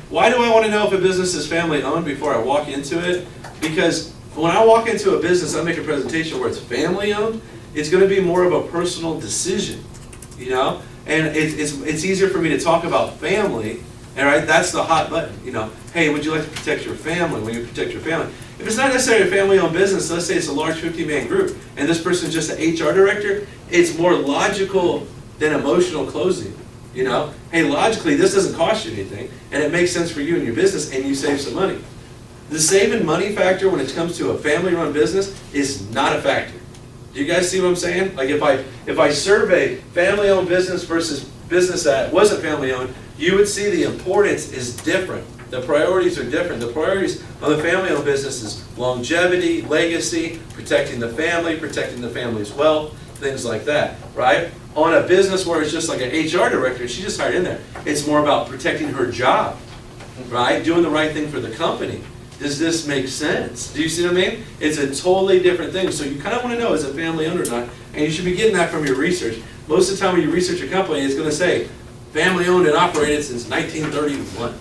Why do I want to know if a business is family owned before I walk into it? Because when I walk into a business, I make a presentation where it's family owned, it's going to be more of a personal decision, you know? And it's easier for me to talk about family, and right, that's the hot button, you know? Hey, would you like to protect your family when you protect your family? If it's not necessarily a family-owned business, let's say it's a large 50-man group, and this person's just an HR director, it's more logical than emotional closing, you know? Hey, logically, this doesn't cost you anything, and it makes sense for you and your business, and you save some money. The saving money factor when it comes to a family-run business is not a factor. Do you guys see what I'm saying? Like if I survey family-owned business versus business that wasn't family-owned, you would see the importance is different. The priorities are different. The priorities on the family-owned business is longevity, legacy, protecting the family's wealth, things like that, right? On a business where it's just like an HR director, she just hired in there, it's more about protecting her job, right? Doing the right thing for the company. Does this make sense? Do you see what I mean? It's a totally different thing. So you kind of want to know, is it family owned or not? And you should be getting that from your research. Most of the time when you research a company, it's going to say family owned and operated since 1931,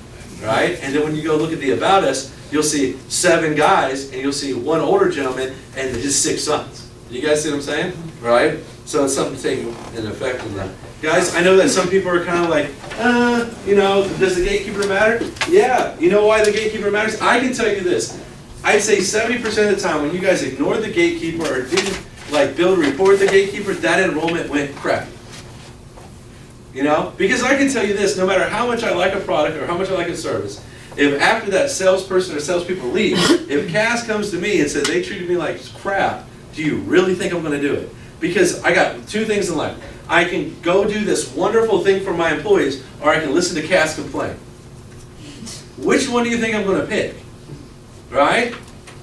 right? And then when you go look at the About Us, you'll see 7 guys and you'll see 1 older gentleman and his 6 sons. You guys see what I'm saying? Right? So it's something to take an effect on that. Guys, I know that some people are kind of like, you know, does the gatekeeper matter? Yeah. You know why the gatekeeper matters? I can tell you this. I'd say 70% of the time when you guys ignored the gatekeeper or didn't like build a report with the gatekeeper, that enrollment went crappy. You know? Because I can tell you this, no matter how much I like a product or how much I like a service, if after that salesperson or salespeople leave, if Cass comes to me and says they treated me like crap, do you really think I'm going to do it? Because I got 2 things in life. I can go do this wonderful thing for my employees, or I can listen to Cass complain. Which one do you think I'm going to pick? Right?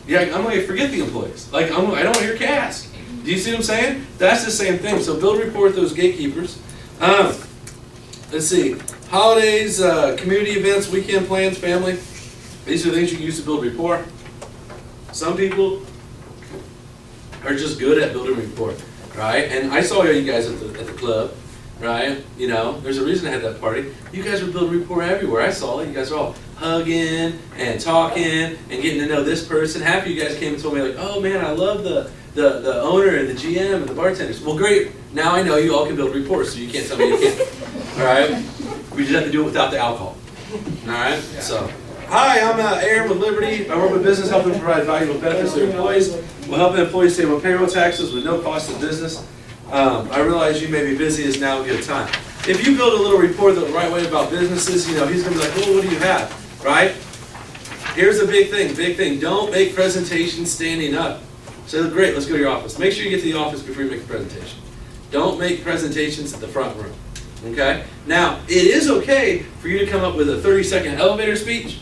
Yeah, I'm going to forget the employees. Like, I don't want to hear Cass. Do you see what I'm saying? That's the same thing. So build rapport with those gatekeepers. Let's see. Holidays, community events, weekend plans, family. These are things you can use to build rapport. Some people are just good at building rapport. Right? And I saw you guys at the club, right? You know, there's a reason I had that party. You guys were building rapport everywhere. I saw it. You guys are all hugging and talking and getting to know this person. Half of you guys came and told me like, oh man, I love the owner and the GM and the bartenders. Well, great. Now I know you all can build rapport, so you can't tell me you can't. All right? We just have to do it without the alcohol. All right? So. Hi, I'm Aaron with Liberty. I work with business, helping provide valuable benefits to their employees. We'll help employees save on payroll taxes with no cost to business. I realize you may be busy, is now a good time. If you build a little report the right way about businesses, you know, he's going to be like, well, what do you have, right? Here's a big thing. Don't make presentations standing up. So great, let's go to your office. Make sure you get to the office before you make a presentation. Don't make presentations at the front room, okay? Now, it is okay for you to come up with a 30-second elevator speech.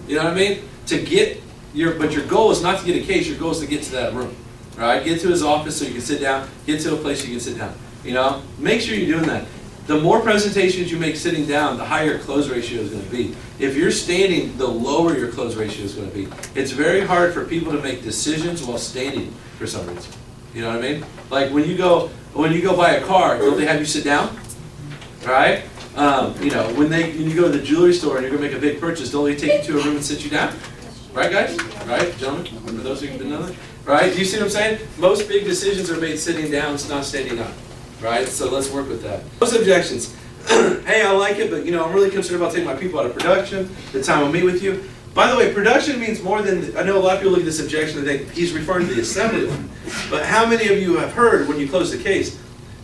You know what I mean? But your goal is not to get a case, your goal is to get to that room. Right? Get to his office so you can sit down, get to a place you can sit down. You know? Make sure you're doing that. The more presentations you make sitting down, the higher your close ratio is going to be. If you're standing, the lower your close ratio is going to be. It's very hard for people to make decisions while standing for some reason. You know what I mean? Like when you go buy a car, don't they have you sit down? Right? You know, when you go to the jewelry store and you're going to make a big purchase, don't they take you to a room and sit you down? Right, guys? Right, gentlemen? For those who didn't know that? Right? Do you see what I'm saying? Most big decisions are made sitting down, not standing up. Right? So let's work with that. Most objections. Hey, I like it, but you know, I'm really concerned about taking my people out of production, the time I'll meet with you. By the way, production means more than, I know a lot of people look at this objection and think he's referring to the assembly line. But how many of you have heard when you close the case,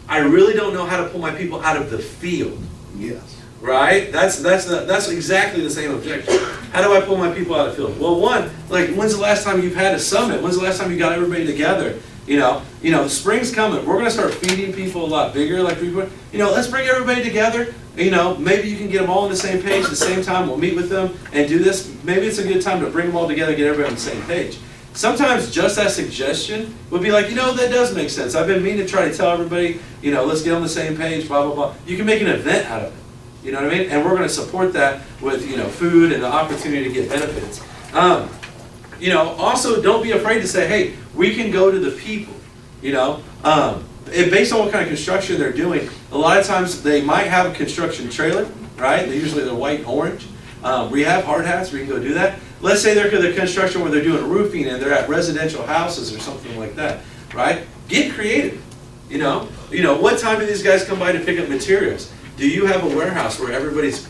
I really don't know how to pull my people out of the field? Yes. Right? That's exactly the same objection. How do I pull my people out of the field? Well, one, like when's the last time you've had a summit? When's the last time you got everybody together? You know, the spring's coming. We're going to start feeding people a lot bigger. Like you know, let's bring everybody together. You know, maybe you can get them all on the same page at the same time. We'll meet with them and do this. Maybe it's a good time to bring them all together and get everybody on the same page. Sometimes just that suggestion would be like, you know, that does make sense. I've been meaning to try to tell everybody, you know, let's get on the same page, blah, blah, blah. You can make an event out of it. You know what I mean? And we're going to support that with, you know, food and the opportunity to get benefits. You know, also don't be afraid to say, hey, we can go to the people, you know. Based on what kind of construction they're doing, a lot of times they might have a construction trailer, right? They're usually white and orange. rehab hard hats, we can go do that. Let's say they're the construction where they're doing roofing and they're at residential houses or something like that, right? Get creative. You know, what time do these guys come by to pick up materials? Do you have a warehouse where everybody's,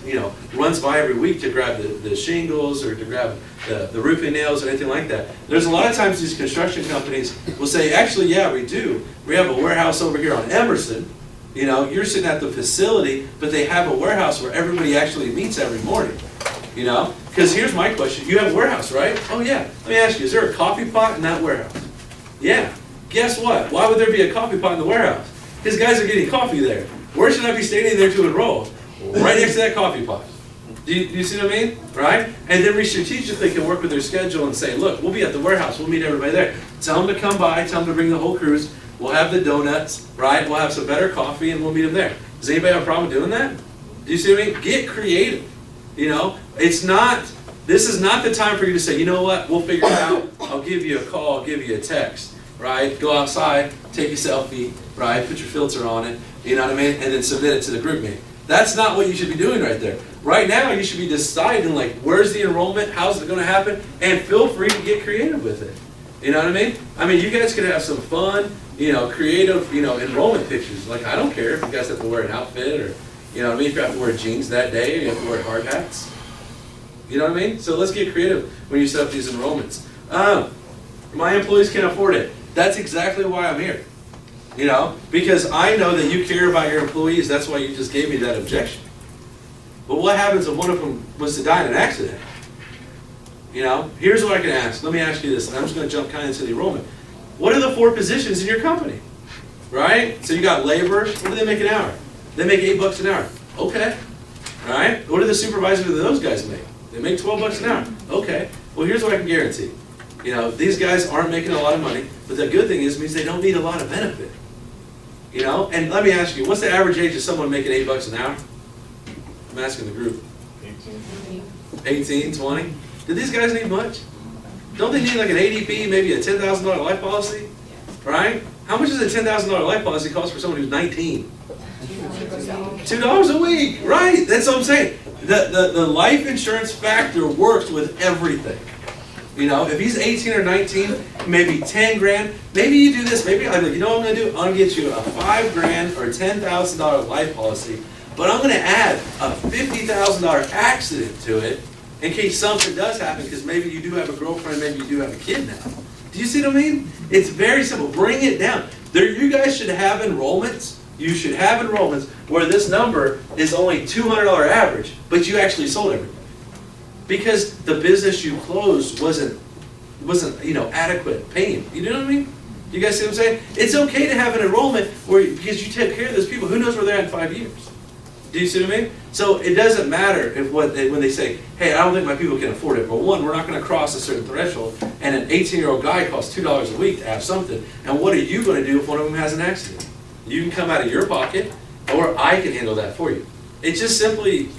runs by every week to grab the shingles or to grab the roofing nails or anything like that? There's a lot of times these construction companies will say, actually, yeah, we do. We have a warehouse over here on Emerson. You're sitting at the facility, but they have a warehouse where everybody actually meets every morning. Because here's my question. You have a warehouse, right? Oh, yeah. Let me ask you, is there a coffee pot in that warehouse? Yeah. Guess what? Why would there be a coffee pot in the warehouse? Because guys are getting coffee there. Where should I be standing there to enroll? Right next to that coffee pot. Do you see what I mean? Right? And then we strategically can work with their schedule and say, look, we'll be at the warehouse. We'll meet everybody there. Tell them to come by. Tell them to bring the whole cruise. We'll have the donuts, right? We'll have some better coffee, and we'll meet them there. Does anybody have a problem doing that? Do you see what I mean? Get creative. This is not the time for you to say, you know what, we'll figure it out. I'll give you a call. I'll give you a text, right? Go outside, take a selfie, right? Put your filter on it, you know what I mean? And then submit it to the group meeting. That's not what you should be doing right there. Right now, you should be deciding, like, where's the enrollment? How's it going to happen? And feel free to get creative with it. You know what I mean? I mean, you guys could have some fun, creative, enrollment pictures. Like, I don't care if you guys have to wear an outfit or, if you have to wear jeans that day or you have to wear hard hats. You know what I mean? So let's get creative when you set up these enrollments. My employees can't afford it. That's exactly why I'm here. Because I know that you care about your employees. That's why you just gave me that objection. But what happens if one of them was to die in an accident? Here's what I can ask. Let me ask you this, and I'm just going to jump kind of into the enrollment. What are the 4 positions in your company? Right? So you got laborers. What do they make an hour? They make $8 an hour. Okay. All right. What do the supervisors of those guys make? They make $12 an hour. Okay. Well, here's what I can guarantee. These guys aren't making a lot of money, but the good thing is it means they don't need a lot of benefit. And let me ask you, what's the average age of someone making $8 an hour? I'm asking the group. 18, 20? Do these guys need much? Don't they need like an ADP, maybe a $10,000 life policy? Right? How much does a $10,000 life policy cost for someone who's 19? $2 a week, right? That's what I'm saying. The life insurance factor works with everything. If he's 18 or 19, maybe 10 grand, maybe you do this. Maybe I'm like, what I'm going to do? I'm going to get you a $5 grand or $10,000 life policy, but I'm going to add a $50,000 accident to it in case something does happen, because maybe you do have a girlfriend, maybe you do have a kid now. Do you see what I mean? It's very simple. Bring it down. You guys should have enrollments. You should have enrollments where this number is only $200 average, but you actually sold everything. Because the business you closed wasn't adequate paying. You know what I mean? You guys see what I'm saying? It's okay to have an enrollment because you take care of those people. Who knows where they're at in 5 years? Do you see what I mean? So it doesn't matter when they say, hey, I don't think my people can afford it. But one, we're not going to cross a certain threshold. And an 18-year-old guy costs $2 a week to have something. And what are you going to do if one of them has an accident? You can come out of your pocket, or I can handle that for you. It's just simply,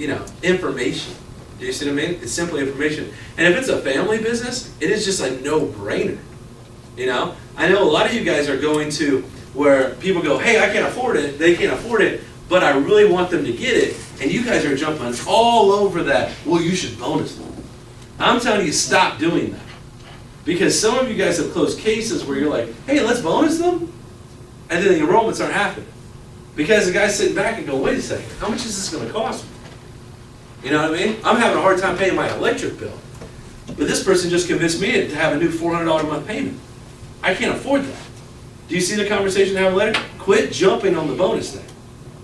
information. Do you see what I mean? It's simply information. And if it's a family business, it is just a no-brainer. I know a lot of you guys are going to where people go, hey, I can't afford it. They can't afford it, but I really want them to get it. And you guys are jumping all over that. Well, you should bonus them. I'm telling you, stop doing that. Because some of you guys have closed cases where you're like, hey, let's bonus them. And then the enrollments aren't happening. Because the guy's sitting back and going, wait a second, how much is this going to cost me? You know what I mean? I'm having a hard time paying my electric bill. But this person just convinced me to have a new $400 a month payment. I can't afford that. Do you see the conversation I have later? Quit jumping on the bonus thing.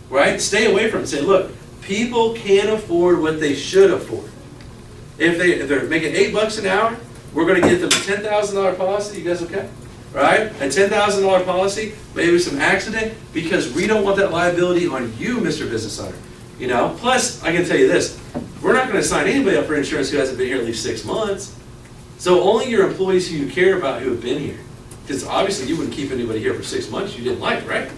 Right? Stay away from it. Say, look, people can't afford what they should afford. If they're making $8 an hour, we're going to get them a $10,000 policy. You guys okay? Right? A $10,000 policy, maybe some accident, because we don't want that liability on you, Mr. Business Owner. Plus, I can tell you this, we're not going to sign anybody up for insurance who hasn't been here at least 6 months. So only your employees who you care about who have been here. Because obviously you wouldn't keep anybody here for 6 months you didn't like, right?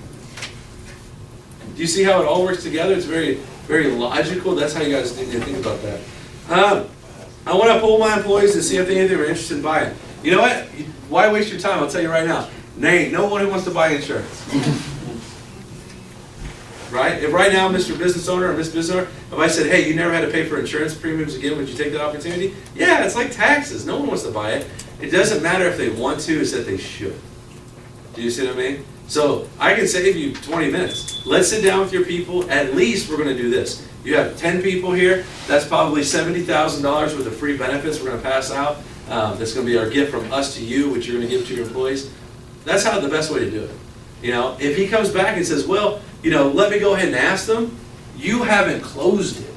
Do you see how it all works together? It's very, very logical. That's how you guys need to think about that. I want to poll my employees to see if they are interested in buying. You know what? Why waste your time? I'll tell you right now. There ain't no one who wants to buy insurance. right? If right now, Mr. Business Owner or Miss Business Owner, if I said, hey, you never had to pay for insurance premiums again, would you take that opportunity? Yeah, it's like taxes. No one wants to buy it. It doesn't matter if they want to, it's that they should. Do you see what I mean? So I can save you 20 minutes. Let's sit down with your people. At least we're going to do this. You have 10 people here. That's probably $70,000 worth of free benefits we're going to pass out. That's going to be our gift from us to you, which you're going to give to your employees. That's how the best way to do it. You know, if he comes back and says, well, you know, let me go ahead and ask them, you haven't closed it.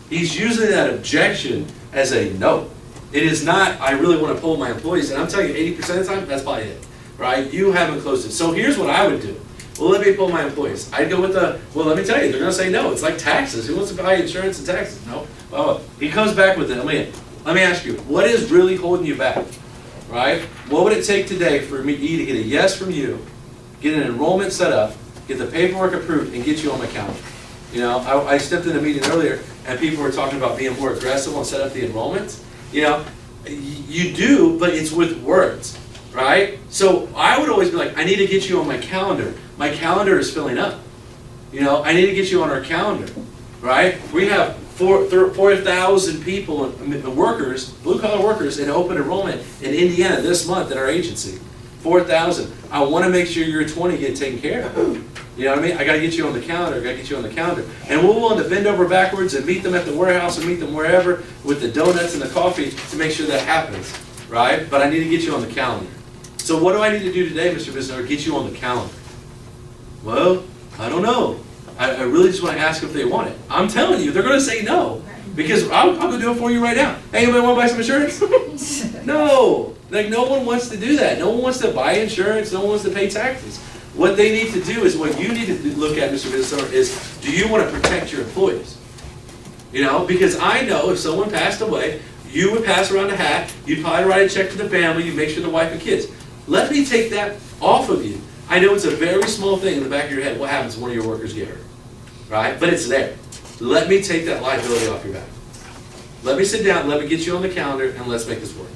He's using that objection as a no. It is not, I really want to pull my employees. And I'm telling you, 80% of the time, that's probably it. Right? You haven't closed it. So here's what I would do. Well, let me pull my employees. I'd go with the, well, let me tell you, they're going to say no. It's like taxes. Who wants to buy insurance and taxes? No. Oh, he comes back with it. Let me ask you, what is really holding you back? Right? What would it take today for me to get a yes from you, get an enrollment set up, get the paperwork approved, and get you on my calendar? You know, I stepped in a meeting earlier, and people were talking about being more aggressive on set up the enrollments. You know, you do, but it's with words. Right? So I would always be like, I need to get you on my calendar. My calendar is filling up. You know, I need to get you on our calendar. Right? We have 4,000 people, workers, blue-collar workers in open enrollment in Indiana this month at our agency. 4,000. I want to make sure your 20 get taken care of. You know what I mean? I got to get you on the calendar. I got to get you on the calendar. And we're willing to bend over backwards and meet them at the warehouse and meet them wherever with the donuts and the coffee to make sure that happens. Right? But I need to get you on the calendar. So what do I need to do today, Mr. Business Owner, get you on the calendar? Well, I don't know. I really just want to ask if they want it. I'm telling you, they're going to say no. Because I'll go do it for you right now. Hey, anybody want to buy some insurance? No. Like, no one wants to do that. No one wants to buy insurance. No one wants to pay taxes. What they need to do is, what you need to look at, Mr. Business Owner, is do you want to protect your employees? You know, because I know if someone passed away, you would pass around a hat, you'd probably write a check to the family, you'd make sure the wife and kids. Let me take that off of you. I know it's a very small thing in the back of your head. What happens when one of your workers get hurt? Right? But it's there. Let me take that liability off your back. Let me sit down, let me get you on the calendar, and let's make this work.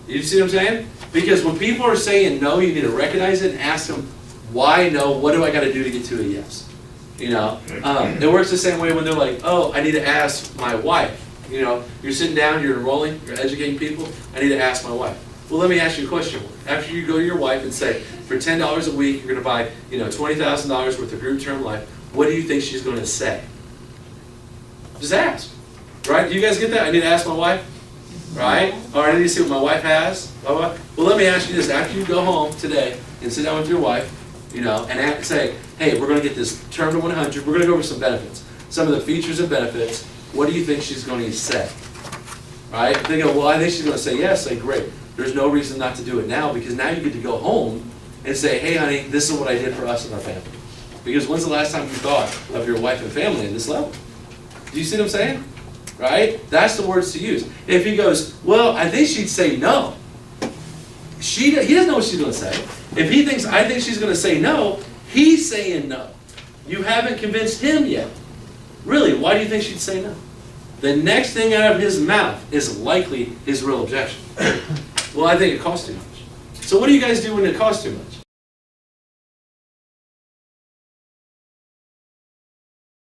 You see what I'm saying? Because when people are saying no, you need to recognize it and ask them, why no? What do I got to do to get to a yes? You know? It works the same way when they're like, oh, I need to ask my wife. You know, you're sitting down, you're enrolling, you're educating people. I need to ask my wife. Well, let me ask you a question. After you go to your wife and say, for $10 a week, you're going to buy, you know, $20,000 worth of group term life, what do you think she's going to say? Just ask. Right? Do you guys get that? I need to ask my wife. Right? Or I need to see what my wife has. Well, let me ask you this. After you go home today and sit down with your wife, you know, and say, hey, we're going to get this term to 100. We're going to go over some benefits. Some of the features and benefits. What do you think she's going to say? Right? If they go, well, I think she's going to say yes. Say, great. There's no reason not to do it now, because now you get to go home and say, hey, honey, this is what I did for us and our family. Because when's the last time you thought of your wife and family in this level? Do you see what I'm saying? Right? That's the words to use. If he goes, well, I think she'd say no. He doesn't know what she's going to say. If he thinks, I think she's going to say no, he's saying no. You haven't convinced him yet. Really, why do you think she'd say no? The next thing out of his mouth is likely his real objection. Well, I think it costs too much. So what do you guys do when it costs too much?